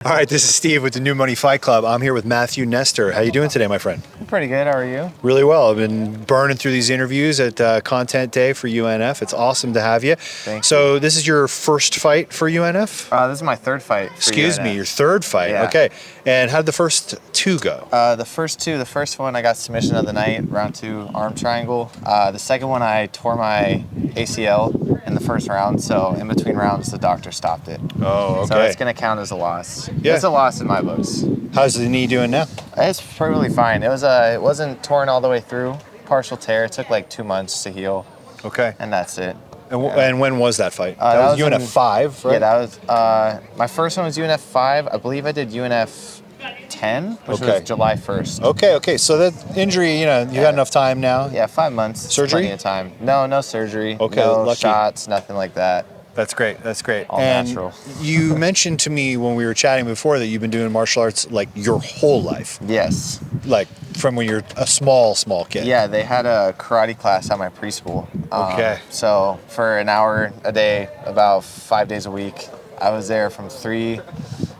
All right, this is Steve with the New Money Fight Club. I'm here with Matthew Nestor. How you doing today, my friend? I'm pretty good. How are you? Really well. I've been burning through these interviews at Content Day for UNF. It's awesome to have you. Thank So this is your first fight for UNF? This is my third fight for Excuse UNF. me, your third fight. Yeah. Okay. And how did the first two go? The first one I got submission of the night, round 2 arm triangle. The second one I tore my ACL in the first round, so in between rounds the doctor stopped it. Oh, okay. So it's going to count as a loss. Yeah. It's a loss in my books. How's the knee doing now? It's perfectly fine. It wasn't torn all the way through. Partial tear. It took like 2 months to heal, Okay. and that's it. And when was that fight? That that was was UNF in- 5, right? Yeah, that was my first one was UNF 5. I believe I did UNF 10, which Okay. was July 1st. Okay. So that injury, you got enough time now? Yeah, 5 months. Surgery? Plenty of time. No surgery. Okay, no lucky. shots, nothing like that. That's great. All and natural. You mentioned to me when we were chatting before that you've been doing martial arts like your whole life, Yes. like from when you're a small kid. Yeah, they had a karate class at my preschool. Okay. So for an hour a day, about 5 days a week, I was there from 3.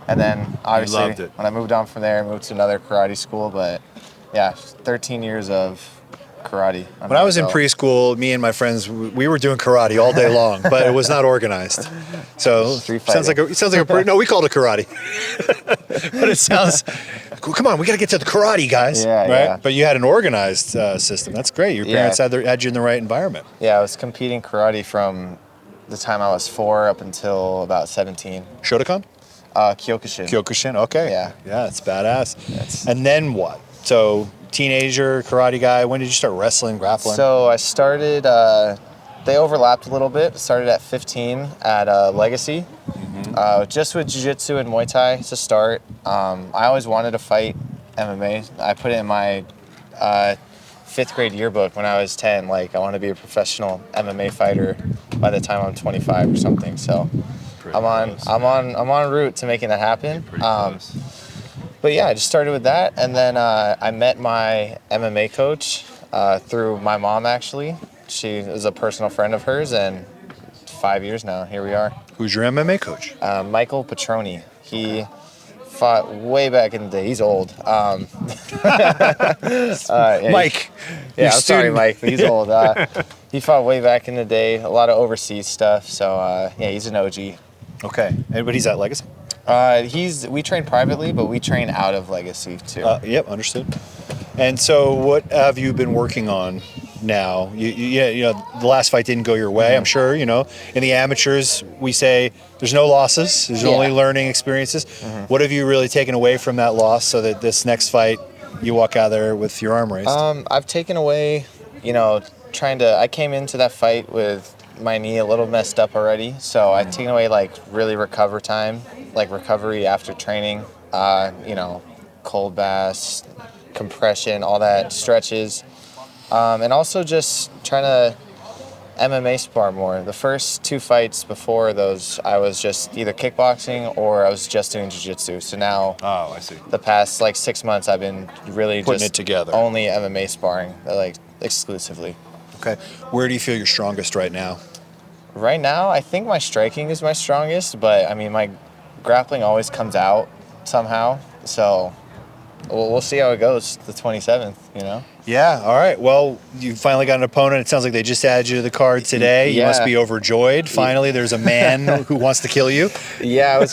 And then obviously loved it. when I moved on from there, I moved to another karate school. But yeah, 13 years of karate. When I was in preschool, me and my friends, we were doing karate all day long, but it was not organized. So Street sounds like no, we called it karate. But it sounds, come on, we got to get to the karate, guys. Yeah, right? yeah. But you had an organized system. That's great. Your parents Yeah. had you in the right environment. Yeah, I was competing karate from the time I was 4 up until about 17. Shotokan? Kyokushin. Kyokushin, okay. Yeah. It's badass. That's- And then what? So, teenager, karate guy, when did you start wrestling, grappling? So I started, they overlapped a little bit. Started at 15 at Legacy, just with jiu-jitsu and Muay Thai to start. I always wanted to fight MMA. I put it in my 5th grade yearbook when I was 10. Like, I want to be a professional MMA fighter by the time I'm 25 or something. So I'm on route to making that happen. But yeah, I just started with that, and then I met my MMA coach through my mom, actually. She is a personal friend of hers, and 5 years now, here we are. Who's your MMA coach? Michael Petroni. He fought way back in the day. He's old. Mike. Yeah, your I'm sorry, student. Mike, but he's old. He fought way back in the day, a lot of overseas stuff, so yeah, he's an OG. Okay. But he's at Legacy? We train privately, but we train out of Legacy too. Yep, understood. And so what have you been working on now? You know, the last fight didn't go your way, I'm sure. You know, in the amateurs, we say there's no losses, there's only learning experiences. What have you really taken away from that loss so that this next fight, you walk out there with your arm raised? I've taken away, I came into that fight with my knee a little messed up already, so I've taken away like really recovery after training, cold baths, compression, all that, stretches, and also just trying to MMA spar more. The first 2 fights before those, I was just either kickboxing or I was just doing jiu-jitsu. So now, I see. the past 6 months, I've been really Putting just it together. only MMA sparring, exclusively. Okay. Where do you feel you're strongest right now? Right now, I think my striking is my strongest, but I mean, my grappling always comes out somehow. So we'll see how it goes the 27th, Yeah, all right. Well, you finally got an opponent. It sounds like they just added you to the card today. You must Yeah. be overjoyed. Finally, there's a man who wants to kill you. Yeah, I was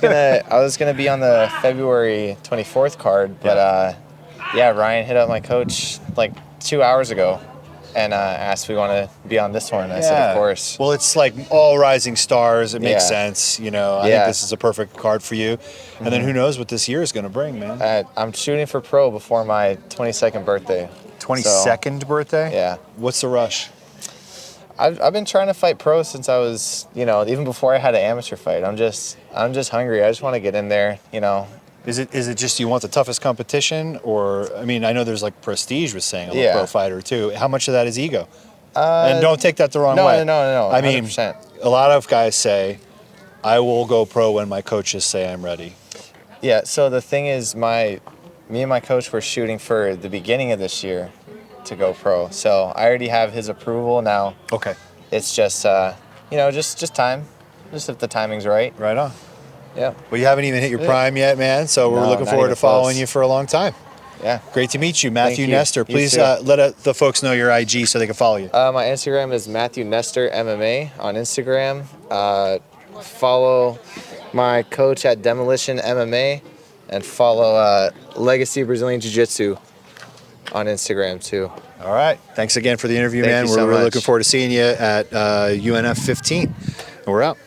gonna be on the February 24th card, but Ryan hit up my coach 2 hours ago and asked if we want to be on this one. I said, of course. Well, it's like all rising stars. It makes Yeah. sense. I think this is a perfect card for you. And then who knows what this year is going to bring, man. I'm shooting for pro before my 22nd birthday. 22nd birthday? Yeah. What's the rush? I've been trying to fight pro since I was, even before I had an amateur fight. I'm just hungry. I just want to get in there, Is it just you want the toughest competition? Or, I mean, I know there's prestige with saying I'm a pro fighter too. How much of that is ego? And don't take that the wrong way. No. I mean, 100%. a lot of guys say, I will go pro when my coaches say I'm ready. Yeah, so the thing is, me and my coach were shooting for the beginning of this year to go pro. So I already have his approval now. Okay. It's just, just time. Just if the timing's right. Right on. Yeah. Well, you haven't even hit your prime yet, man. So we're No, looking not forward even to following close. you for a long time. Yeah. Great to meet you, Matthew you. Nestor. You Please too. let the folks know your IG so they can follow you. My Instagram is Matthew Nestor MMA on Instagram. Follow my coach at Demolition MMA, and follow Legacy Brazilian Jiu-Jitsu on Instagram too. All right. Thanks again for the interview, Thank man. you We're so really much. looking forward to seeing you at UNF 15. And we're out.